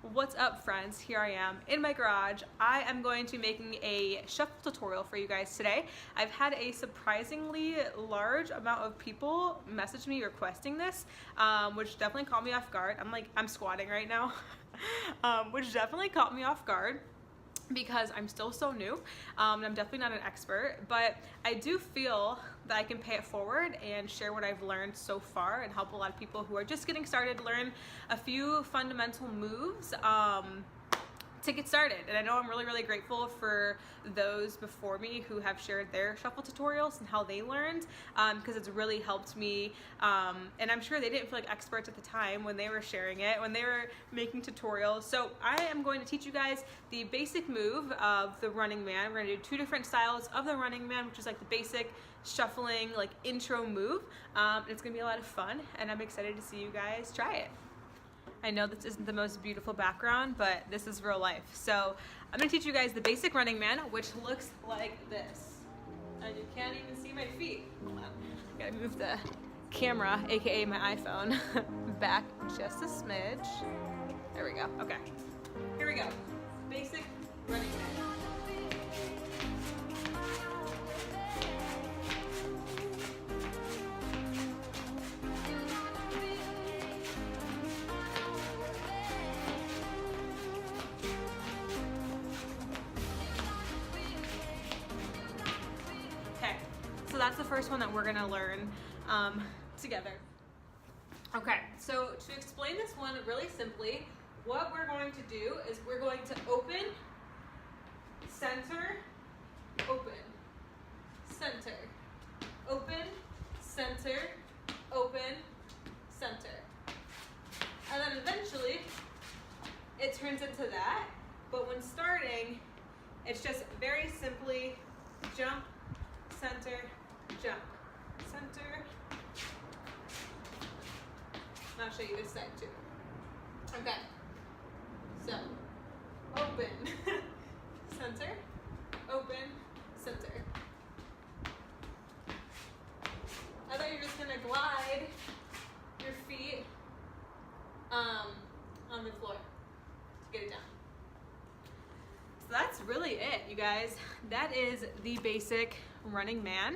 What's up, friends? Here I am in my garage. I am going to be making a shuffle tutorial for you guys today. I've had a surprisingly large amount of people message me requesting this, which definitely caught me off guard. I'm squatting right now, which definitely caught me off guard because I'm still so new, and I'm definitely not an expert, but I do feel that I can pay it forward and share what I've learned so far and help a lot of people who are just getting started learn a few fundamental moves to get started. And I know I'm really grateful for those before me who have shared their shuffle tutorials and how they learned, because it's really helped me, and I'm sure they didn't feel like experts at the time when they were sharing it, when they were making tutorials. So I am going to teach you guys the basic move of the running man. We're going to do two different styles of the running man, which is like the basic shuffling like intro move. It's going to be a lot of fun, and I'm excited to see you guys try it. I know this isn't the most beautiful background, but this is real life. So I'm gonna teach you guys the basic running man, which looks like this. And you can't even see my feet. Hold on, I gotta move the camera, AKA my iPhone, back just a smidge. There we go, okay. Here we go, basic running man. So that's the first one that we're gonna learn together. Okay, so to explain this one really simply, what we're going to do is we're going to open, center, open, center, open, center, open, center. And then eventually it turns into that, but when starting, it's just very simply jump, center, jump, center. And I'll show you this side too. Okay, so open, center, open, center. And then you're just gonna glide your feet on the floor to get it down. So that's really it, you guys. That is the basic running man.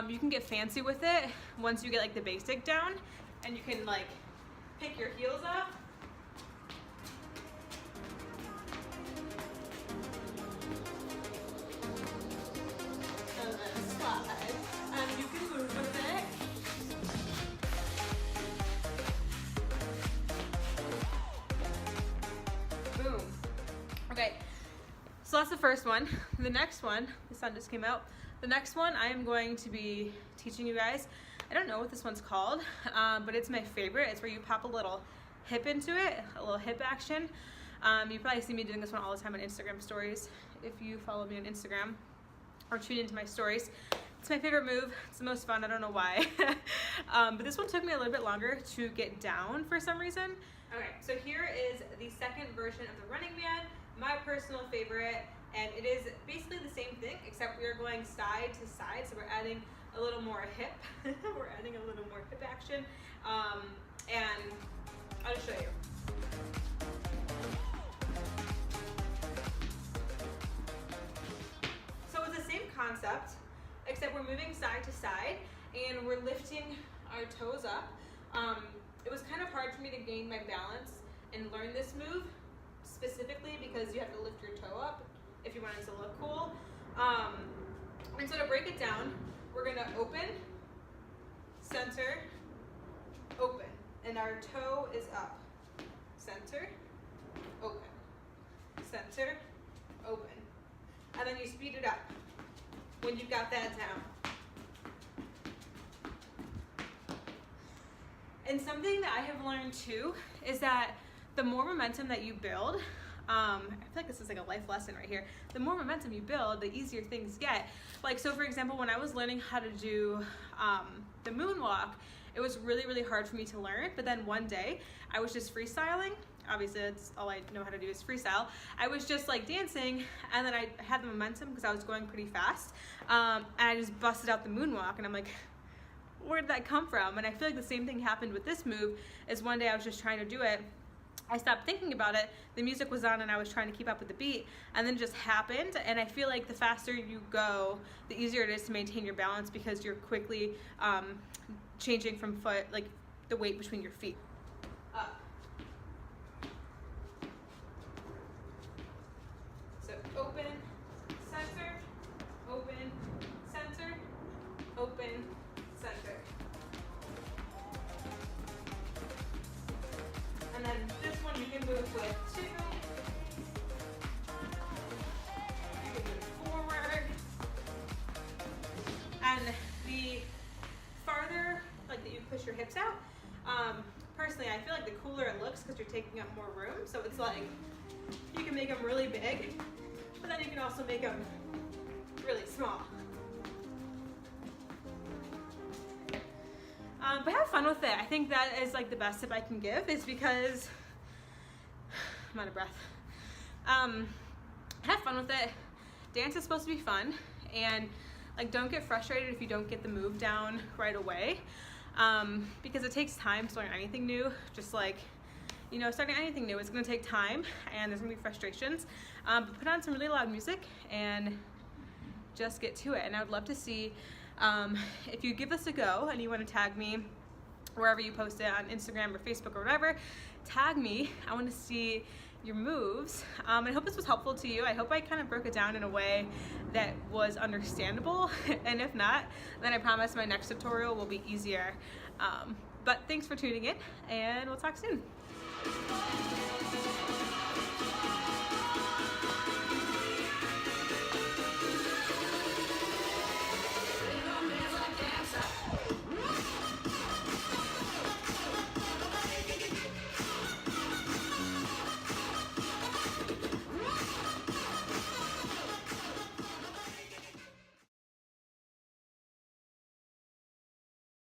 You can get fancy with it once you get like the basic down, and you can like pick your heels up. And then slide. And you can move with it. Boom. Okay. So that's the first one. The next one, the sun just came out. The next one I am going to be teaching you guys. I don't know what this one's called, but it's my favorite. It's where you pop a little hip into it, a little hip action. You probably see me doing this one all the time on Instagram stories if you follow me on Instagram or tune into my stories. It's my favorite move. It's the most fun. I don't know why. But this one took me a little bit longer to get down for some reason. Okay, so here is the second version of the running man, my personal favorite, and it is basically the same thing, except we are going side to side, so we're adding a little more hip. We're adding a little more hip action, and I'll just show you. So it's the same concept, except we're moving side to side, and we're lifting our toes up. It was kind of hard for me to gain my balance and learn this move, specifically because you have to lift your toe up if you want it to look cool. And so to break it down, we're gonna open, center, open, and our toe is up. Center, open, center, open. And then you speed it up when you've got that down. And something that I have learned too is that the more momentum that you build, I feel like this is like a life lesson right here. The more momentum you build, the easier things get. Like, so for example, when I was learning how to do the moonwalk, it was really hard for me to learn. But then one day I was just freestyling. Obviously that's all I know how to do is freestyle. I was just like dancing, and then I had the momentum because I was going pretty fast. And I just busted out the moonwalk, and I'm like, where did that come from? And I feel like the same thing happened with this move. Is one day I was just trying to do it, I stopped thinking about it, the music was on and I was trying to keep up with the beat, and then it just happened. And I feel like the faster you go, the easier it is to maintain your balance, because you're quickly changing from foot, like the weight between your feet. Up. So open, center, open, center, open, center. And then this one you can move with 2. You can move forward. And the farther, like, that you push your hips out, personally I feel like the cooler it looks, because you're taking up more room. So it's like, you can make them really big, but then you can also make them really small. But have fun with it. I think that is like the best tip I can give, is because I'm out of breath. Have fun with it. Dance is supposed to be fun, and like, don't get frustrated if you don't get the move down right away, because it takes time to learn anything new. Just like, you know, starting anything new, it's gonna take time and there's gonna be frustrations. But put on some really loud music and just get to it. And I would love to see, if you give this a go and you want to tag me wherever you post it, on Instagram or Facebook or whatever, tag me. I want to see your moves. I hope this was helpful to you. I hope I kind of broke it down in a way that was understandable. And if not, then I promise my next tutorial will be easier. But thanks for tuning in, and we'll talk soon.